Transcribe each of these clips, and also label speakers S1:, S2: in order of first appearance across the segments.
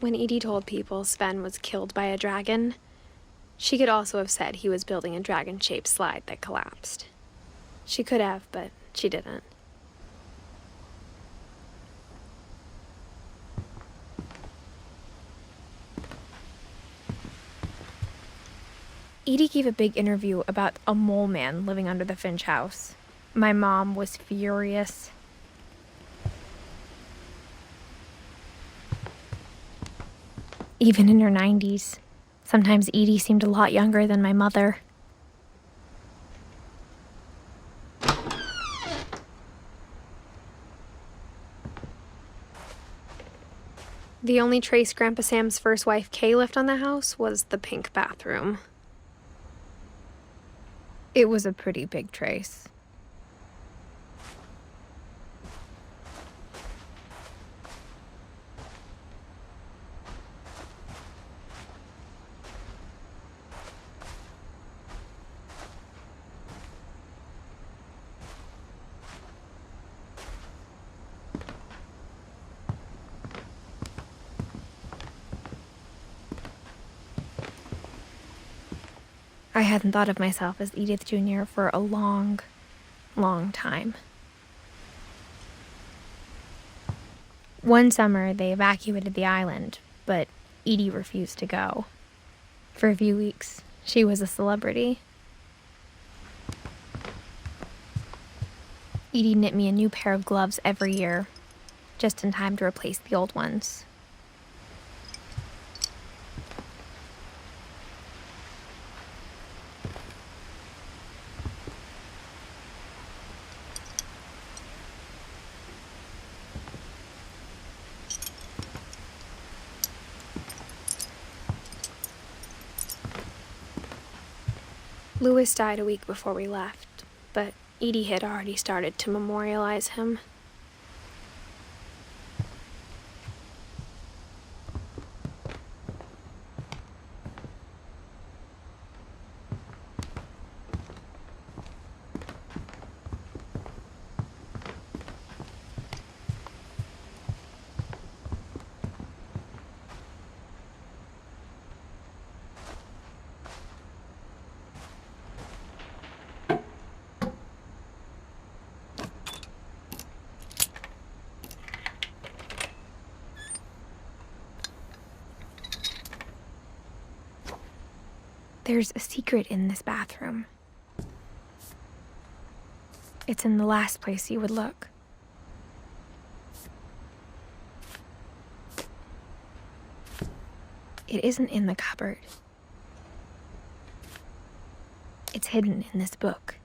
S1: When Edie told people Sven was killed by a dragon, she could also have said he was building a dragon-shaped slide that collapsed. She could have, but she didn't. Edie gave a big interview about a mole man living under the Finch house. My mom was furious. Even in her 90s, sometimes Edie seemed a lot younger than my mother. The only trace Grandpa Sam's first wife, Kay, left on the house was the pink bathroom. It was a pretty big trace. I hadn't thought of myself as Edith Jr. for a long, long time. One summer, they evacuated the island, but Edie refused to go. For a few weeks, she was a celebrity. Edie knit me a new pair of gloves every year, just in time to replace the old ones. Louis died a week before we left, but Edie had already started to memorialize him. There's a secret in this bathroom. It's in the last place you would look. It isn't in the cupboard. It's hidden in this book.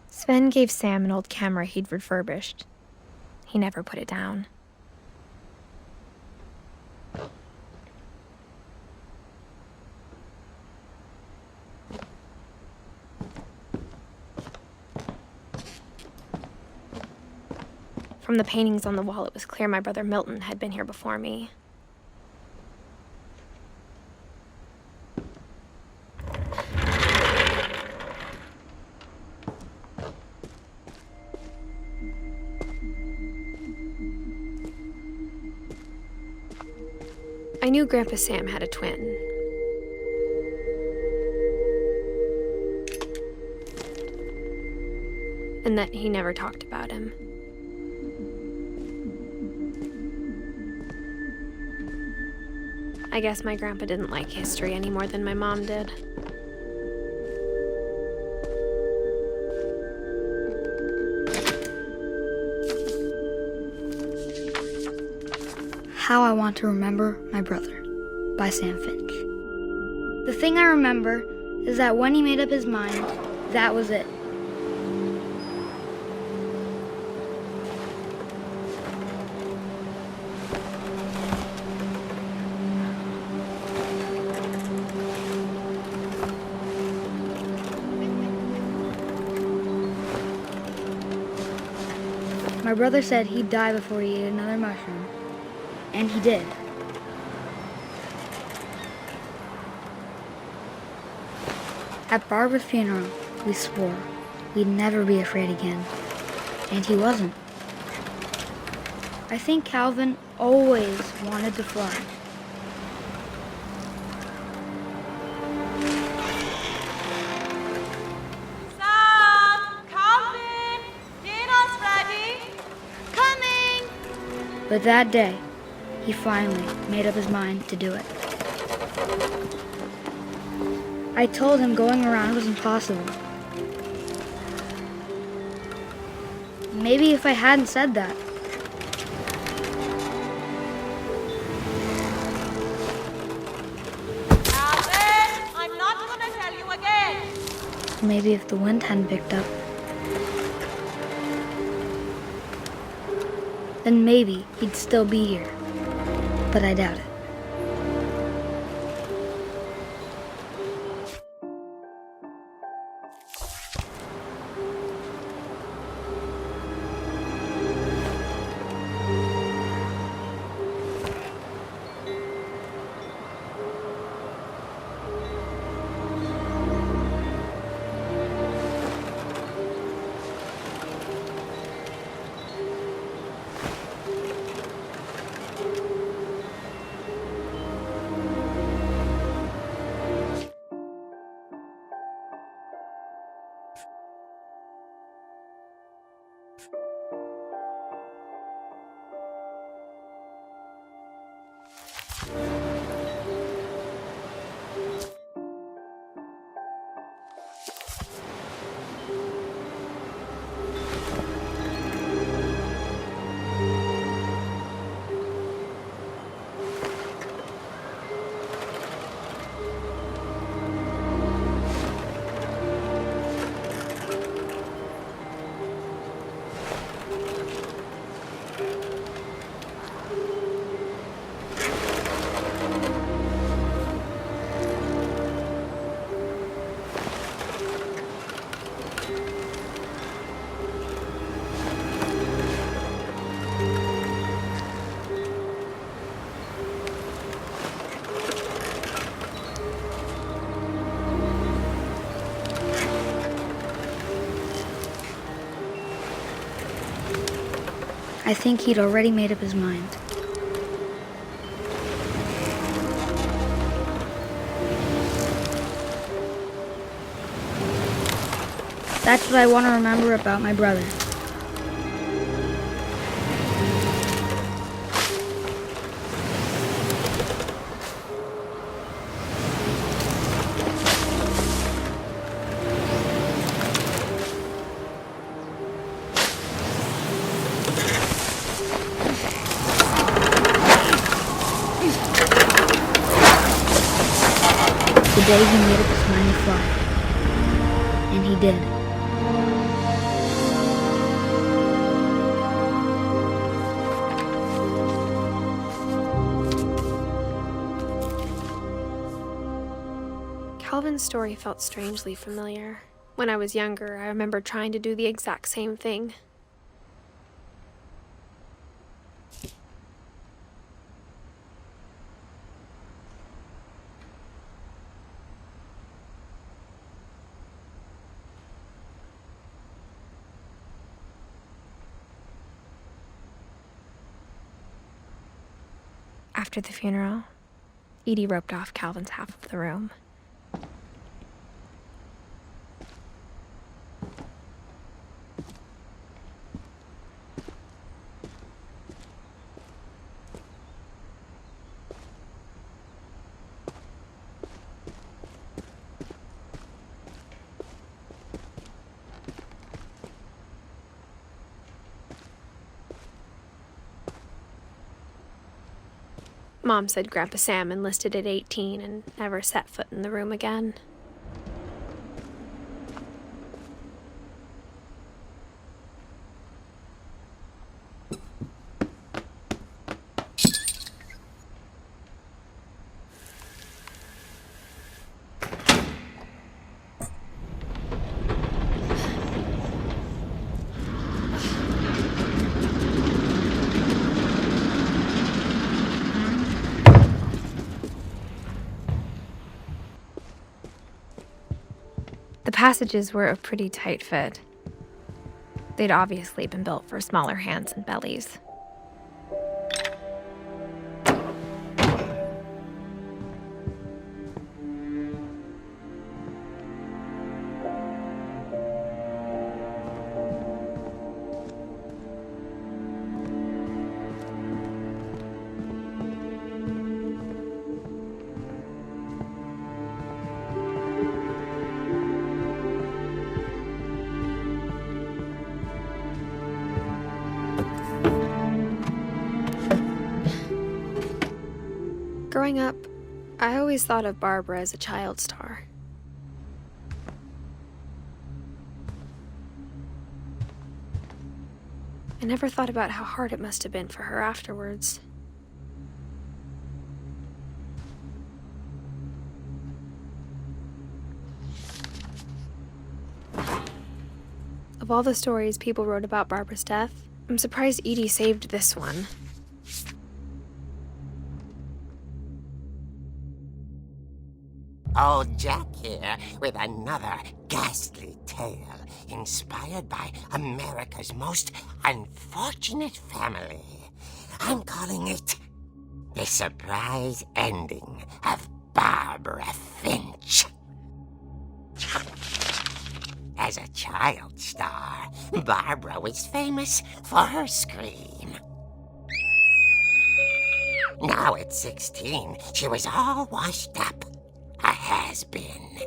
S1: Sven gave Sam an old camera he'd refurbished. He never put it down. From the paintings on the wall, it was clear my brother Milton had been here before me. I knew Grandpa Sam had a twin. And that he never talked about him. I guess my grandpa didn't like history any more than my mom did.
S2: How I Want to Remember My Brother by Sam Finch. The thing I remember is that when he made up his mind, that was it. My brother said he'd die before he ate another mushroom. And he did. At Barbara's funeral, we swore we'd never be afraid again. And he wasn't. I think Calvin always wanted to fly.
S3: Sam! Calvin! Dinner's ready! Coming!
S2: But that day, he finally made up his mind to do it. I told him going around was impossible. Maybe if I hadn't said that,
S3: Calvin! I'm not gonna tell you again!
S2: maybe if the wind hadn't picked up, then maybe he'd still be here. But I doubt it. I think he'd already made up his mind. That's what I want to remember about my brother. The day he made up his mind to fly. And he did.
S1: Calvin's story felt strangely familiar. When I was younger, I remember trying to do the exact same thing. After the funeral, Edie roped off Calvin's half of the room. Mom said Grandpa Sam enlisted at 18 and never set foot in the room again. passages were a pretty tight fit. They'd obviously been built for smaller hands and bellies. Growing up, I always thought of Barbara as a child star. I never thought about how hard it must have been for her afterwards. Of all the stories people wrote about Barbara's death, I'm surprised Edie saved this one.
S4: Old Jack here with another ghastly tale inspired by America's most unfortunate family. I'm calling it The Surprise Ending of Barbara Finch. As a child star, Barbara was famous for her scream. Now at 16, she was all washed up. A has-been.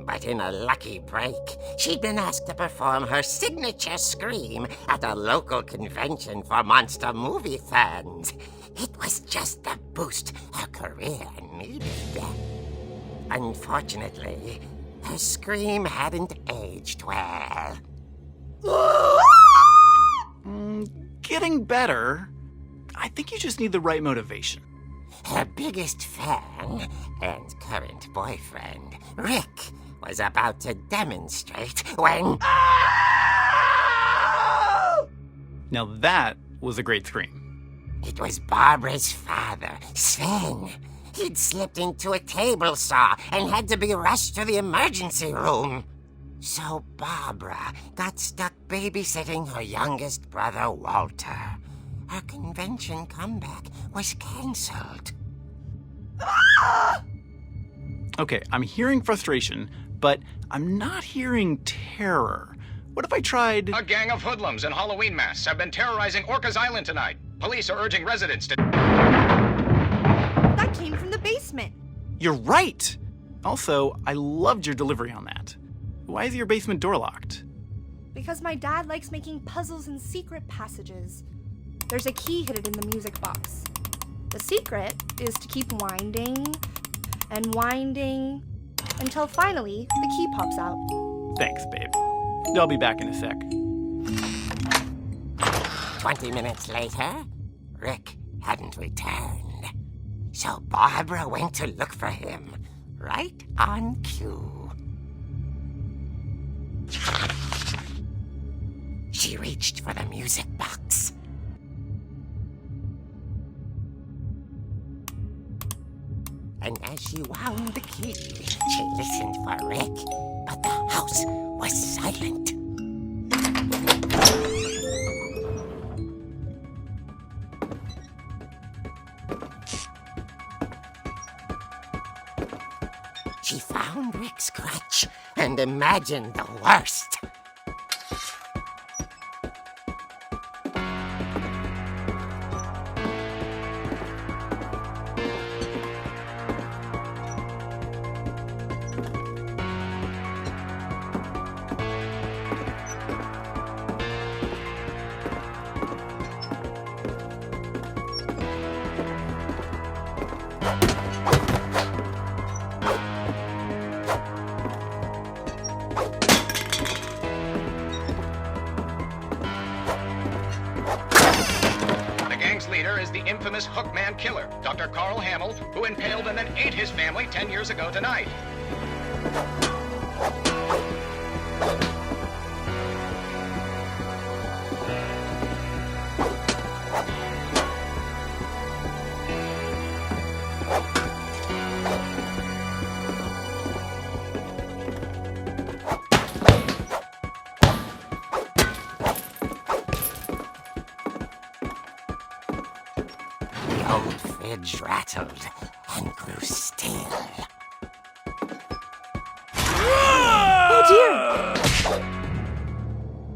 S4: But in a lucky break, she'd been asked to perform her signature scream at a local convention for monster movie fans. It was just the boost her career needed. Unfortunately, her scream hadn't aged well.
S5: Getting better. I think you just need the right motivation.
S4: Her biggest fan and current boyfriend, Rick, was about to demonstrate when...
S5: Now that was a great scream.
S4: It was Barbara's father, Sven. He'd slipped into a table saw and had to be rushed to the emergency room. So Barbara got stuck babysitting her youngest brother, Walter. Her convention comeback was cancelled.
S5: Okay, I'm hearing frustration, but I'm not hearing terror. What if I tried...
S6: A gang of hoodlums in Halloween masks have been terrorizing Orcas Island tonight. Police are urging residents to...
S7: That came from the basement.
S5: You're right! Also, I loved your delivery on that. Why is your basement door locked?
S7: Because my dad likes making puzzles and secret passages. There's a key hidden in the music box. The secret is to keep winding and winding until finally the key pops out.
S5: Thanks, babe. I'll be back in a sec.
S4: 20 minutes later, Rick hadn't returned. So Barbara went to look for him, right on cue. She reached for the music box. And as she wound the key, she listened for Rick, but the house was silent. She found Rick's crutch and imagined the worst.
S6: The infamous Hookman killer, Dr. Carl Hamill, who impaled and then ate his family 10 years ago tonight.
S4: fridge rattled and grew still.
S1: Oh dear!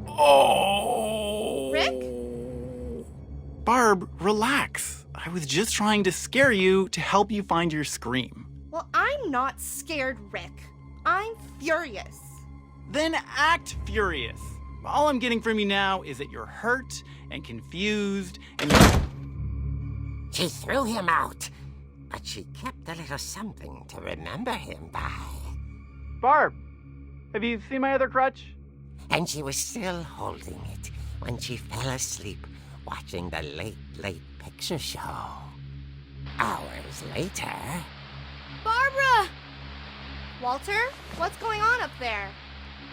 S5: Oh!
S7: Rick?
S5: Barb, relax. I was just trying to scare you to help you find your scream.
S7: Well, I'm not scared, Rick. I'm furious.
S5: Then act furious. All I'm getting from you now is that you're hurt and confused and
S4: She threw him out, but she kept a little something to remember him by.
S5: Barb, have you seen my other crutch?
S4: And she was still holding it when she fell asleep watching the late picture show. Hours later...
S7: Barbara! Walter, what's going on up there?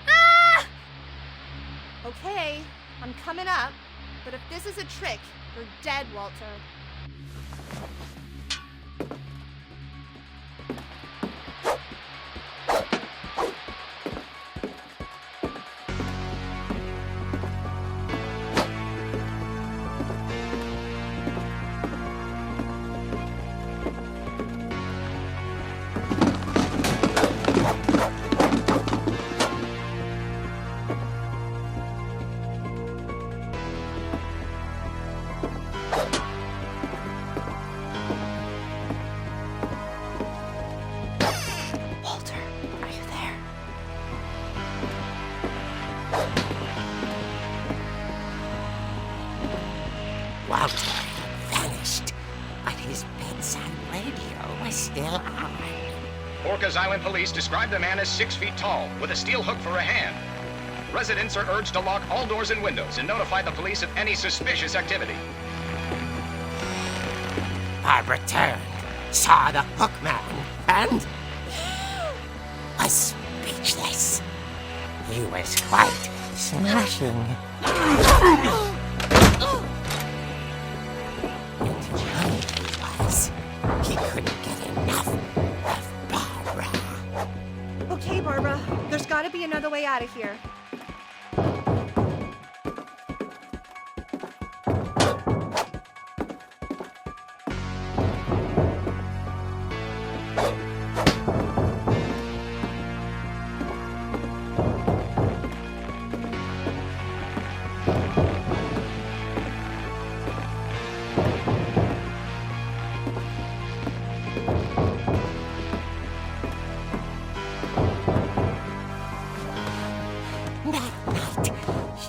S7: Ah! Okay, I'm coming up, but if this is a trick, you're dead, Walter.
S4: Walter had vanished, but his bedside radio was still on.
S6: Orcas Island police describe the man as 6 feet tall, with a steel hook for a hand. Residents are urged to lock all doors and windows and notify the police of any suspicious activity.
S4: Barbara turned, saw the hook man, and was speechless. He was quite smashing. He couldn't get enough of Barbara.
S7: Okay, Barbara, there's gotta be another way out of here.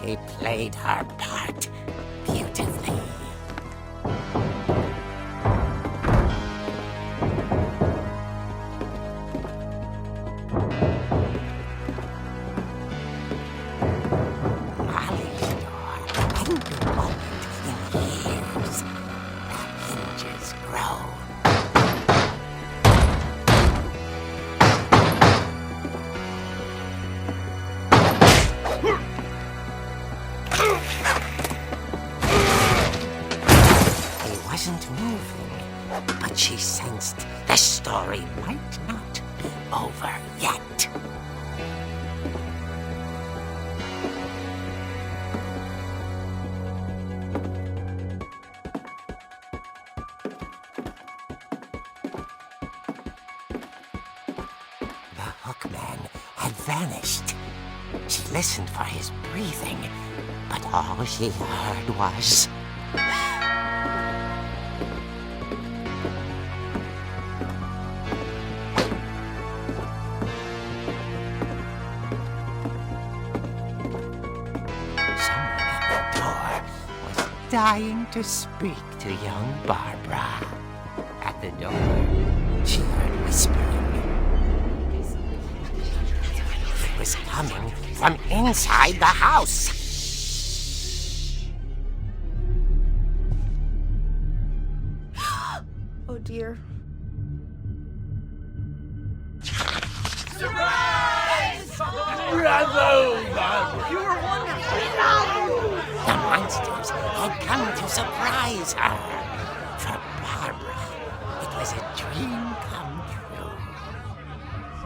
S4: She played her part beautifully. Molly's door hadn't been opened in years. The hinges grow. Wasn't moving, but she sensed the story might not be over yet. The hookman had vanished. She listened for his breathing, but all she heard was... dying to speak to young Barbara. At the door, she heard whispering. It was coming from inside the house.
S7: Oh dear.
S4: The monsters had come to surprise her. For Barbara, it was a dream come true.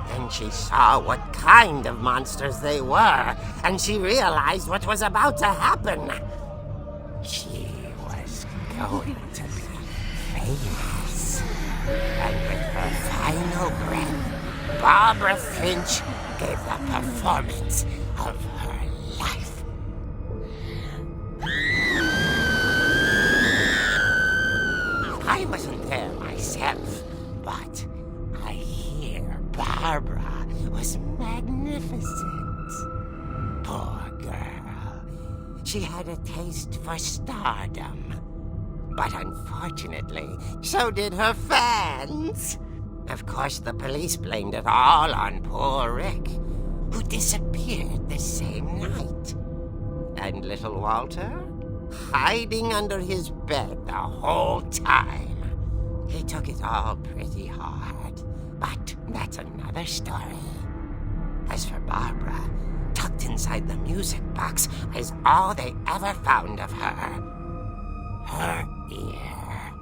S4: Then she saw what kind of monsters they were, and she realized what was about to happen. She was going to be famous. And with her final breath, Barbara Finch gave the performance of her life. I wasn't there myself, but I hear Barbara was magnificent. Poor girl. She had a taste for stardom. But unfortunately, so did her fans. Of course, the police blamed it all on poor Rick, who disappeared the same night. And little Walter? Hiding under his bed the whole time. He took it all pretty hard, but that's another story. As for Barbara, tucked inside the music box is all they ever found of her. Her ear.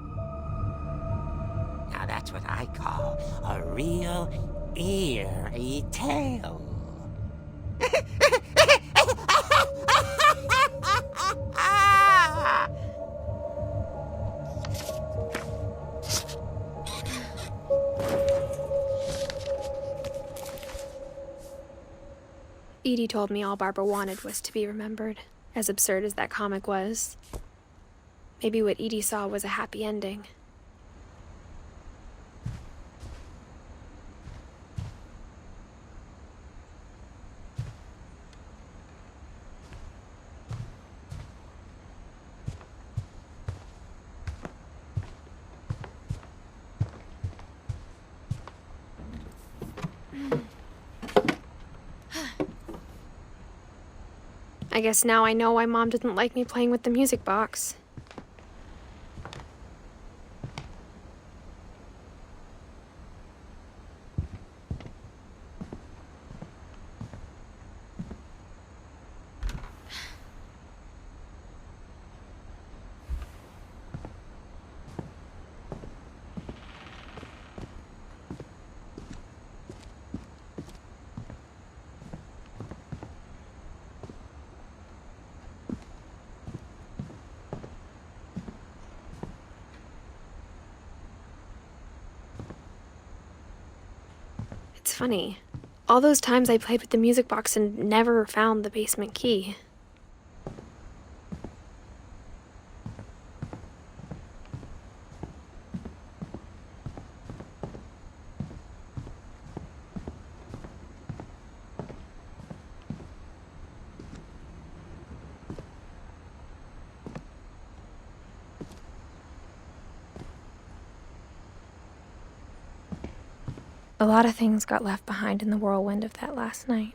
S4: Now that's what I call a real eerie tale.
S1: Edie told me all Barbara wanted was to be remembered, as absurd as that comic was. Maybe what Edie saw was a happy ending. I guess now I know why Mom didn't like me playing with the music box. It's funny. All those times I played with the music box and never found the basement key. A lot of things got left behind in the whirlwind of that last night.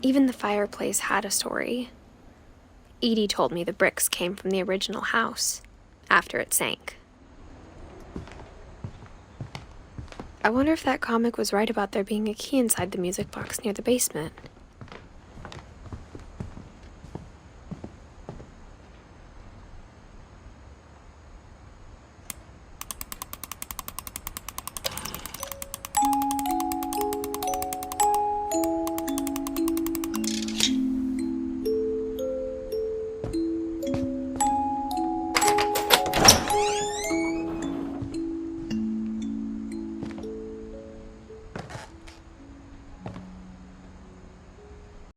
S1: Even the fireplace had a story. Edie told me the bricks came from the original house, after it sank. I wonder if that comic was right about there being a key inside the music box near the basement.